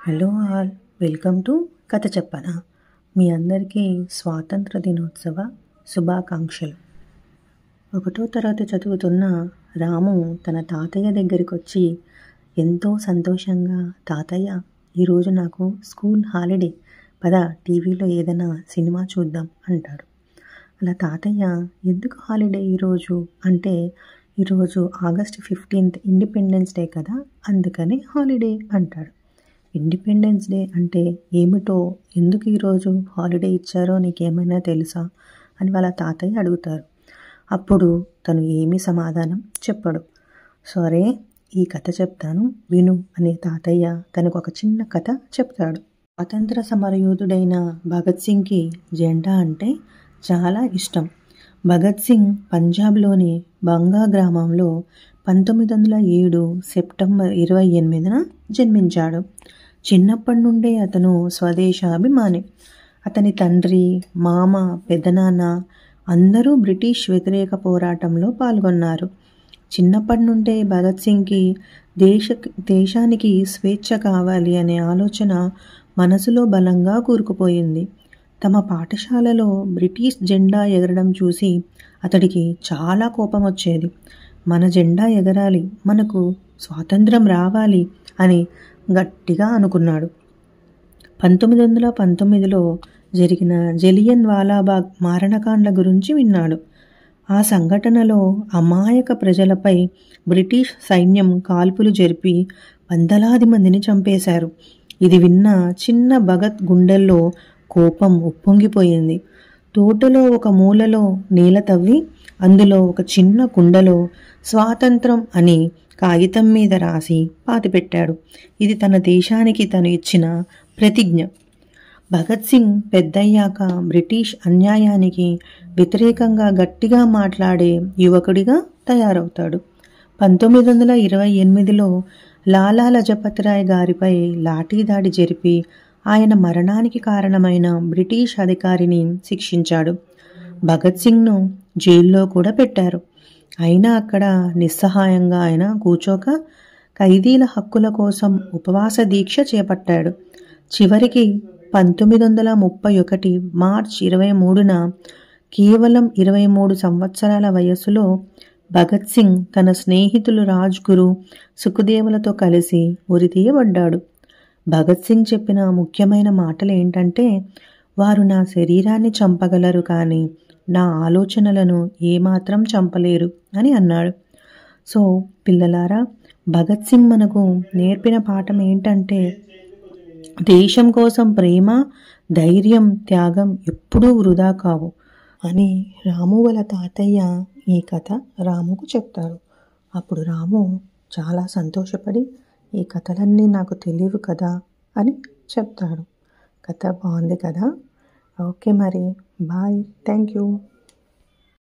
Hello all, welcome to కథ చెప్పనా. మీ అందరికీ స్వాతంత్ర దినోత్సవ శుభాకాంక్షలు. 1వ తరగతి చదువుతున్న రాము తన తాతయ్య దగ్గరికి వచ్చి ఎంతో సంతోషంగా, తాతయ్య ఈరోజు నాకు స్కూల్ హాలిడే, పద టీవీలో ఏదైనా సినిమా చూద్దాం అంటాడు. అలా తాతయ్య ఎందుకు హాలిడే ఈరోజు అంటే, ఈరోజు ఆగస్ట్ 15th ఇండిపెండెన్స్ డే కదా, అందుకని హాలిడే అంటాడు. ఇండిపెండెన్స్ డే అంటే ఏమిటో, ఎందుకు ఈరోజు హాలిడే ఇచ్చారో నీకేమైనా తెలుసా అని వాళ్ళ తాతయ్య అడుగుతారు. అప్పుడు తను ఏమీ సమాధానం చెప్పడు. సరే, ఈ కథ చెప్తాను విను అనే తాతయ్య తనకు ఒక చిన్న కథ చెప్తాడు. స్వాతంత్ర సమరయోధుడైన భగత్ సింగ్కి జెండా అంటే చాలా ఇష్టం. భగత్ సింగ్ పంజాబ్లోని బంగా గ్రామంలో 1907 సెప్టెంబర్ 28న జన్మించాడు. చిన్నప్పటి నుండే అతను స్వదేశాభిమాని. అతని తండ్రి, మామ, పెదనాన్న అందరూ బ్రిటిష్ వ్యతిరేక పోరాటంలో పాల్గొన్నారు. చిన్నప్పటి నుండే భగత్ సింగ్కి దేశానికి స్వేచ్ఛ కావాలి అనే ఆలోచన మనసులో బలంగా కూరుకుపోయింది. తమ పాఠశాలలో బ్రిటిష్ జెండా ఎగరడం చూసి అతడికి చాలా కోపం వచ్చేది. మన జెండా ఎగరాలి, మనకు స్వాతంత్రం రావాలి అని గట్టిగా అనుకున్నాడు. 1919లో జరిగిన జలియన్ వాలాబాగ్ మారణకాండ గురించి విన్నాడు. ఆ సంఘటనలో అమాయక ప్రజలపై బ్రిటిష్ సైన్యం కాల్పులు జరిపి వందలాది మందిని చంపేశారు. ఇది విన్న చిన్న భగత్ గుండెల్లో కోపం ఉప్పొంగిపోయింది. తోటలో ఒక మూలలో నేల తవ్వి అందులో ఒక చిన్న కుండలో స్వాతంత్రం అని కాగితం మీద రాసి పాతిపెట్టాడు. ఇది తన దేశానికి తను ఇచ్చిన ప్రతిజ్ఞ. భగత్ సింగ్ పెద్దయ్యాక బ్రిటిష్ అన్యాయానికి వ్యతిరేకంగా గట్టిగా మాట్లాడే యువకుడిగా తయారవుతాడు. 1928లో లాలా లజపత్ రాయ్ గారిపై లాఠీదాడి జరిపి ఆయన మరణానికి కారణమైన బ్రిటిష్ అధికారిని శిక్షించాడు. భగత్ సింగ్ను జైల్లో కూడా పెట్టారు. అయినా అక్కడ నిస్సహాయంగా ఆయన కూర్చోక ఖైదీల హక్కుల కోసం ఉపవాస దీక్ష చేపట్టాడు. చివరికి 1931 మార్చి 23న కేవలం 23 సంవత్సరాల వయస్సులో భగత్ సింగ్ తన స్నేహితులు రాజ్గురు, సుఖదేవులతో కలిసి ఉరితీయబడ్డాడు. భగత్ సింగ్ చెప్పిన ముఖ్యమైన మాటలు ఏంటంటే, వారు నా శరీరాన్ని చంపగలరు కానీ నా ఆలోచనలను ఏమాత్రం చంపలేరు అని అన్నాడు. సో పిల్లలారా, భగత్ సింగ్ మనకు నేర్పిన పాఠం ఏంటంటే, దేశం కోసం ప్రేమ, ధైర్యం, త్యాగం ఎప్పుడూ వృధా కావు అని రాము వాళ్ళ తాతయ్య ఈ కథ రాముకు చెప్తారు. అప్పుడు రాము చాలా సంతోషపడి, ఈ కథలన్నీ నాకు తెలియవు కదా అని చెప్తాడు. కథ బాగుంది కదా. ఓకే మరి, బాయ్, థ్యాంక్ యూ.